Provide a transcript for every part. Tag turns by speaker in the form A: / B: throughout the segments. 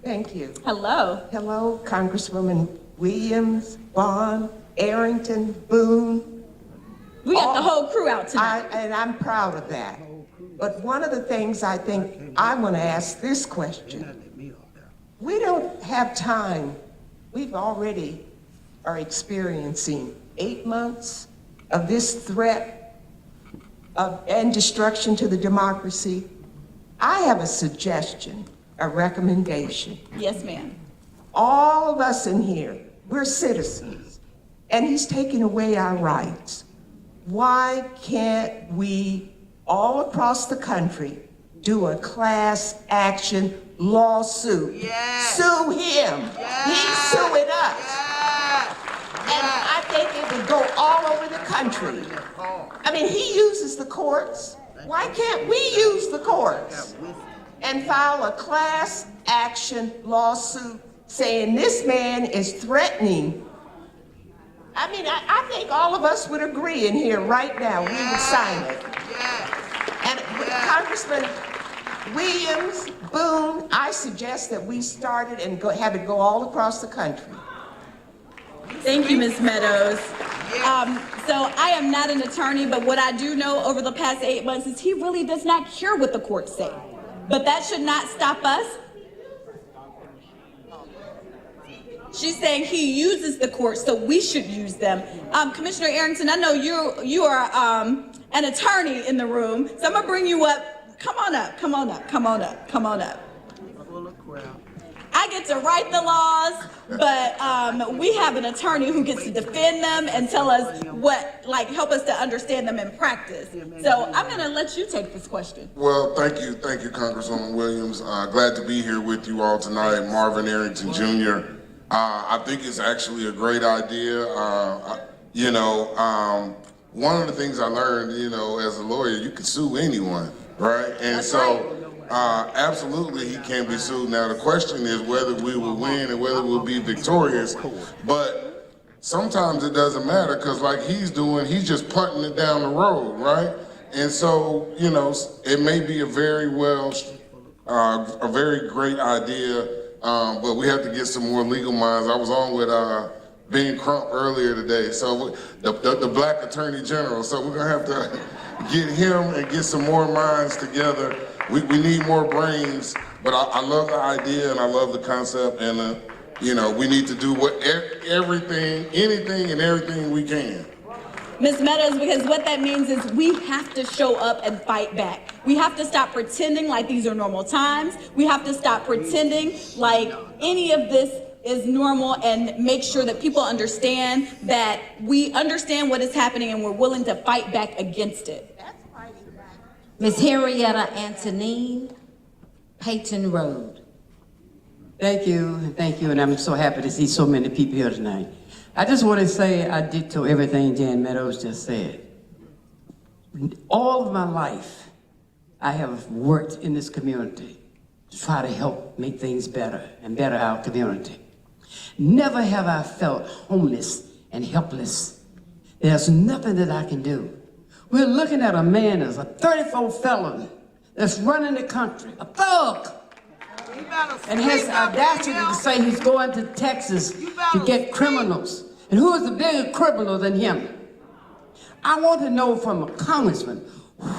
A: Thank you.
B: Hello.
A: Hello, Congresswoman Williams, Bond, Arrington, Boone.
B: We got the whole crew out tonight.
A: And I'm proud of that. But one of the things I think I want to ask this question. We don't have time. We've already are experiencing 8 months of this threat and destruction to the democracy. I have a suggestion, a recommendation.
B: Yes, ma'am.
A: All of us in here, we're citizens, and he's taking away our rights. Why can't we, all across the country, do a class action lawsuit?
C: Yes.
A: Sue him.
C: Yes.
A: He's suing us.
C: Yes.
A: And I think it would go all over the country. I mean, he uses the courts. Why can't we use the courts and file a class action lawsuit saying this man is threatening? I mean, I think all of us would agree in here right now. We would sign it. And Congressman Williams, Boone, I suggest that we start it and have it go all across the country.
B: Thank you, Ms. Meadows. So I am not an attorney, but what I do know over the past 8 months is he really does not care what the courts say. But that should not stop us. She's saying he uses the courts, so we should use them. Commissioner Arrington, I know you are an attorney in the room, so I'm gonna bring you up. Come on up, come on up, come on up, come on up. I get to write the laws, but we have an attorney who gets to defend them and tell us help us to understand them in practice. So I'm gonna let you take this question.
D: Well, thank you, Congresswoman Williams. Glad to be here with you all tonight, Marvin Arrington Jr. I think it's actually a great idea. One of the things I learned, as a lawyer, you can sue anyone, right? And
B: That's
D: so, absolutely, he can be sued. Now, the question is whether we will win and whether we'll be victorious. But sometimes it doesn't matter because, like he's doing, he's just putting it down the road, right? And so, it may be a very great idea, but we have to get some more legal minds. I was on with Ben Crump earlier today, so the Black Attorney General. So we're gonna have to get him and get some more minds together. We need more brains, but I love the idea and I love the concept, and we need to do anything and everything we can.
B: Ms. Meadows, because what that means is we have to show up and fight back. We have to stop pretending like these are normal times. We have to stop pretending like any of this is normal and make sure that people understand that we understand what is happening and we're willing to fight back against it.
E: Ms. Henrietta Antonine, Peyton Road.
F: Thank you, and I'm so happy to see so many people here tonight. I just want to say I ditto everything Jan Meadows just said. All of my life, I have worked in this community to try to help make things better and better our community. Never have I felt homeless and helpless. There's nothing that I can do. We're looking at a man that's a 34 felon that's running the country, a thug, and has the audacity to say he's going to Texas to get criminals. And who is a bigger criminal than him? I want to know from a congressman,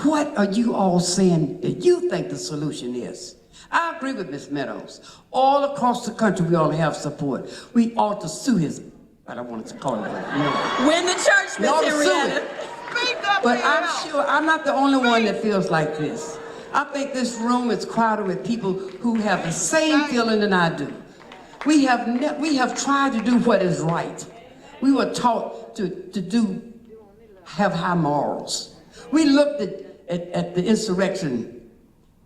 F: what are you all saying that you think the solution is? I agree with Ms. Meadows. All across the country, we all have support. We ought to sue his, I don't want to call it that.
B: Win the church, Ms. Henrietta.
F: But I'm sure I'm not the only one that feels like this. I think this room is crowded with people who have the same feeling than I do. We have tried to do what is right. We were taught to have high morals. We looked at the insurrection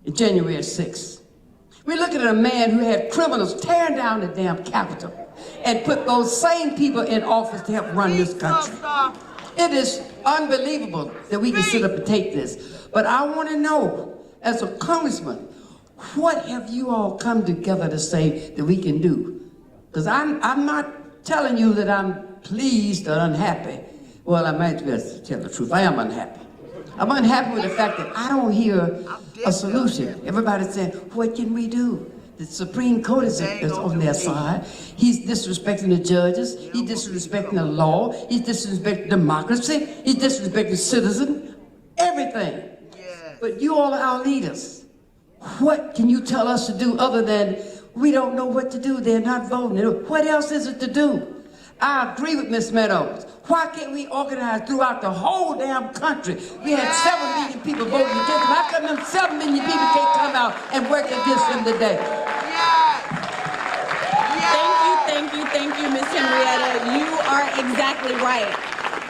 F: in January 6th. We looked at a man who had criminals tearing down the damn Capitol and put those same people in office to help run this country. It is unbelievable that we can sit up and take this. But I want to know, as a congressman, what have you all come together to say that we can do? Because I'm not telling you that I'm pleased or unhappy. Well, I might just tell the truth. I am unhappy. I'm unhappy with the fact that I don't hear a solution. Everybody's saying, what can we do? The Supreme Court is on their side. He's disrespecting the judges. He's disrespecting the law. He's disrespecting democracy. He's disrespecting citizens. Everything. But you all are our leaders. What can you tell us to do other than we don't know what to do? They're not voting. What else is it to do? I agree with Ms. Meadows. Why can't we organize throughout the whole damn country? We had 7 million people voting against him. How come them 7 million people can't come out and work against him today?
B: Thank you, Miss Henrietta. You are exactly right.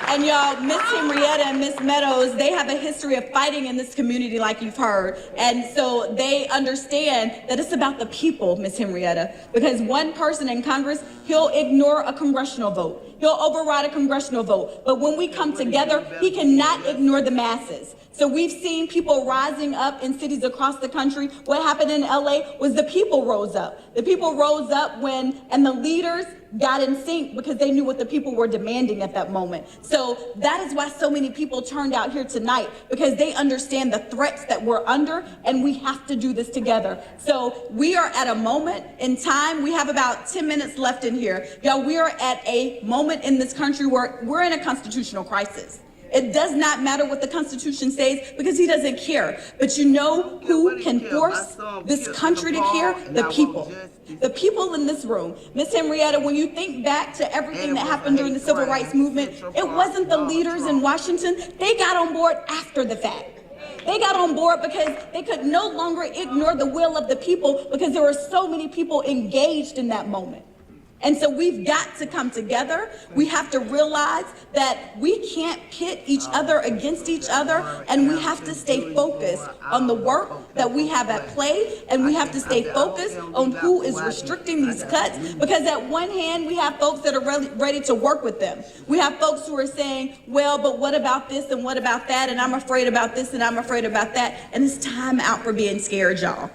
B: And y'all, Miss Henrietta and Miss Meadows, they have a history of fighting in this community like you've heard. And so they understand that it's about the people, Miss Henrietta, because one person in Congress, he'll ignore a congressional vote. He'll override a congressional vote. But when we come together, he cannot ignore the masses. So we've seen people rising up in cities across the country. What happened in LA was the people rose up. The people rose up and the leaders got in sync because they knew what the people were demanding at that moment. So that is why so many people turned out here tonight, because they understand the threats that we're under, and we have to do this together. So we are at a moment in time. We have about 10 minutes left in here. Y'all, we are at a moment in this country where we're in a constitutional crisis. It does not matter what the Constitution says, because he doesn't care. But you know who can force this country to care? The people. The people in this room. Miss Henrietta, when you think back to everything that happened during the Civil Rights Movement, it wasn't the leaders in Washington. They got on board after the fact. They got on board because they could no longer ignore the will of the people, because there were so many people engaged in that moment. And so we've got to come together. We have to realize that we can't pit each other against each other, and we have to stay focused on the work that we have at play, and we have to stay focused on who is restricting these cuts, because at one hand, we have folks that are ready to work with them. We have folks who are saying, well, but what about this and what about that, and I'm afraid about this and I'm afraid about that, and it's time out for being scared, y'all.